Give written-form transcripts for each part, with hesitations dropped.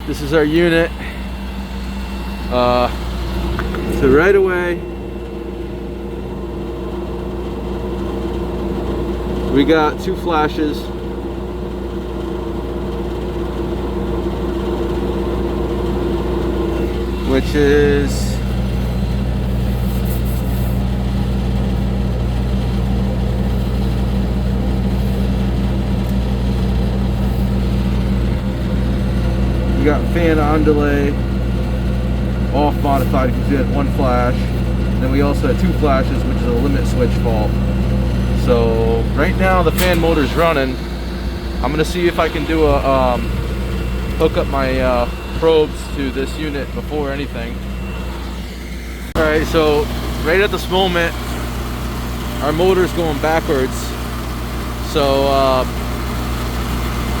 This is our unit. So right away, we got 2 flashes. Which is we got fan on delay, off modified because we had 1 flash. And then we also had 2 flashes, which is a limit switch fault. So right now the fan motor's running. I'm gonna see if I can do a hook up my probes to this unit before anything. All right, so right at this moment, our motor's going backwards. So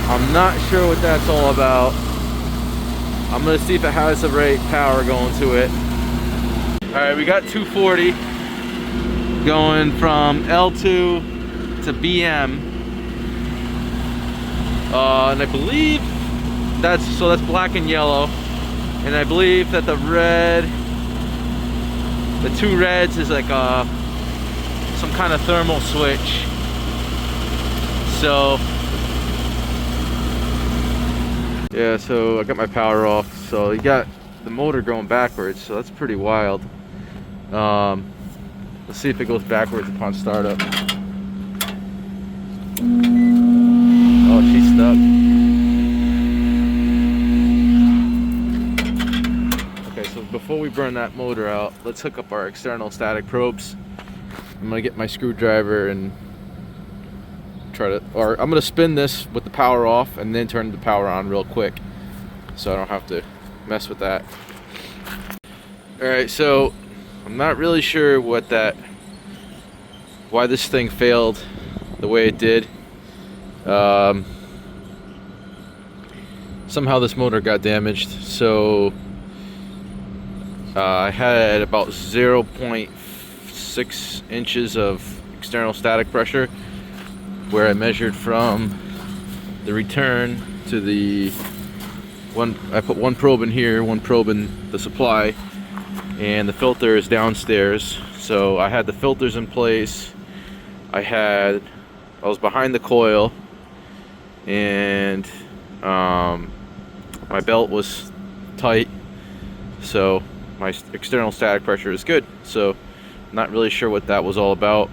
I'm not sure what that's all about. I'm gonna see if it has the right power going to it. All right, we got 240 going from L2 to BM. And I believe that's black and yellow. And I believe that the 2 reds is like some kind of thermal switch. So yeah, so I got my power off. So you got the motor going backwards, so that's pretty wild. Let's see if it goes backwards upon startup. Oh, she's stuck. Okay, so before we burn that motor out, let's hook up our external static probes. I'm gonna get my screwdriver and I'm gonna spin this with the power off and then turn the power on real quick, so I don't have to mess with that. All right, so I'm not really sure why this thing failed the way it did. Somehow this motor got damaged. So I had about 0.6 inches of external static pressure, where I measured from the return to the one. I put 1 probe in here, 1 probe in the supply, and the filter is downstairs. So I had the filters in place. I was behind the coil, and my belt was tight, so my external static pressure is good. So not really sure what that was all about.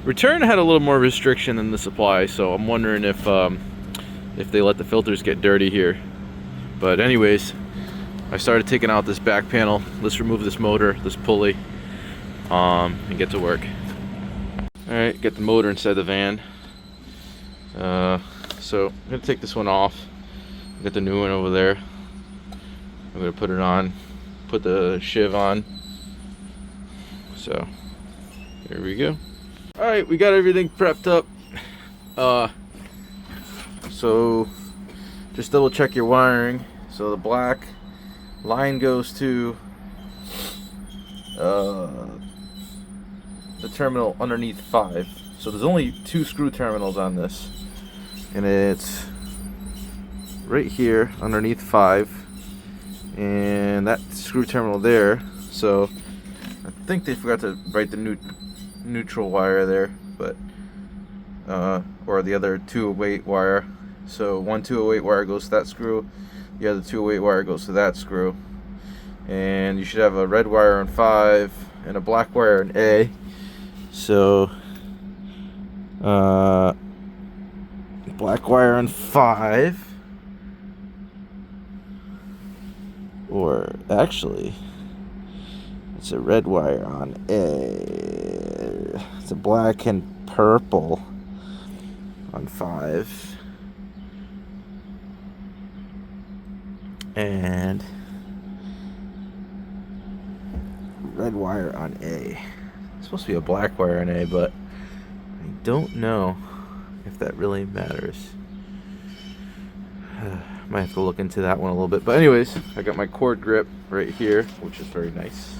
Return had a little more restriction than the supply, so I'm wondering if they let the filters get dirty here. But anyways, I started taking out this back panel. Let's remove this motor, this pulley, and get to work. All right, get the motor inside the van. So I'm gonna take this one off. Got the new one over there. I'm gonna put it on, put the shiv on. So here we go. All right, we got everything prepped up. So just double check your wiring. So the black line goes to the terminal underneath 5. So there's only 2 screw terminals on this, and it's right here underneath 5, and that screw terminal there. So I think they forgot to write the neutral wire there, but or the other 208 wire. So one 208 wire goes to that screw, the other 208 wire goes to that screw, and you should have a red wire on 5 and a black wire in A. So black wire on 5, or actually it's a red wire on A. It's a black and purple on 5, and red wire on A. It's supposed to be a black wire on A, but I don't know if that really matters. Might have to look into that one a little bit. But anyways, I got my cord grip right here, which is very nice.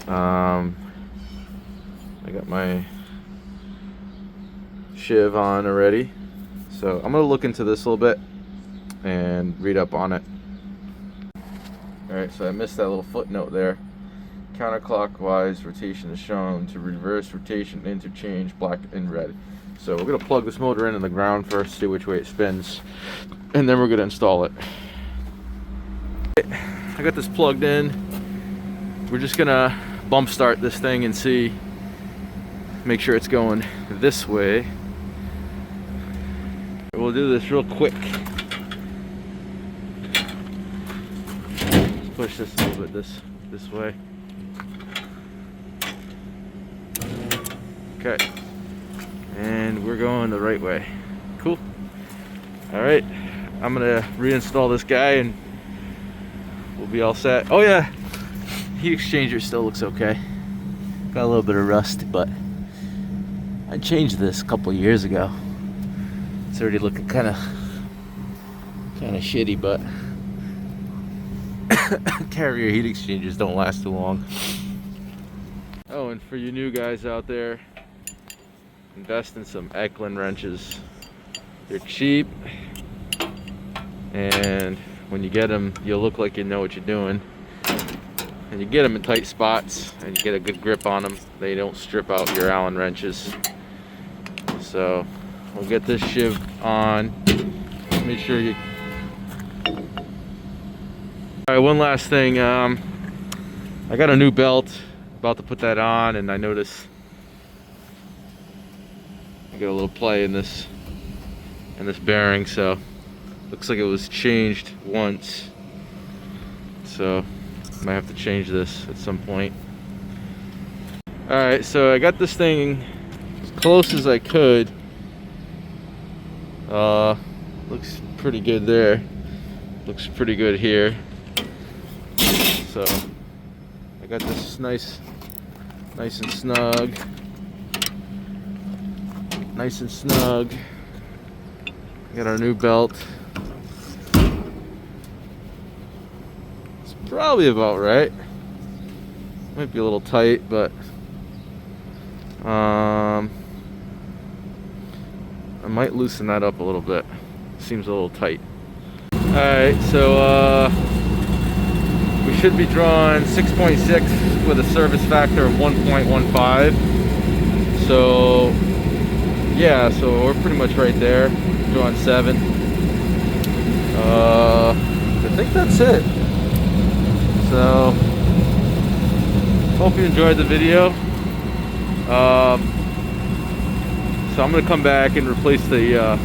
I got my shiv on already. So I'm gonna look into this a little bit. and read up on it. Alright, so I missed that little footnote there. Counterclockwise rotation is shown to reverse rotation interchange black and red. So we're going to plug this motor into the ground first, see which way it spins, and then we're going to install it. I got this plugged in. We're just going to bump start this thing and see, make sure it's going this way. We'll do this real quick. Let's push this a little bit this way. Okay. And we're going the right way. Cool. Alright. I'm gonna reinstall this guy and we'll be all set. Oh yeah! Heat exchanger still looks okay. Got a little bit of rust, but I changed this a couple years ago. It's already looking kind of shitty, but carrier heat exchangers don't last too long. Oh, and for you new guys out there, invest in some Eklund wrenches. They're cheap, and when you get them, you'll look like you know what you're doing. And you get them in tight spots, and you get a good grip on them. They don't strip out your Allen wrenches. So we'll get this shiv on. Make sure you. All right, one last thing. I got a new belt. About to put that on, and I noticed I got a little play in this bearing. So looks like it was changed once. So might have to change this at some point. All right, so I got this thing as close as I could. Looks pretty good there. Looks pretty good here. So I got this nice and snug. Nice and snug. Got our new belt. It's probably about right. Might be a little tight, but I might loosen that up a little bit. Seems a little tight. Alright, so we should be drawing 6.6 with a service factor of 1.15. So yeah, so we're pretty much right there. Drawing 7. I think that's it. So hope you enjoyed the video. So I'm gonna come back and replace the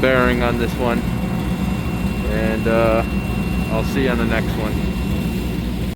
bearing on this one, and I'll see you on the next one.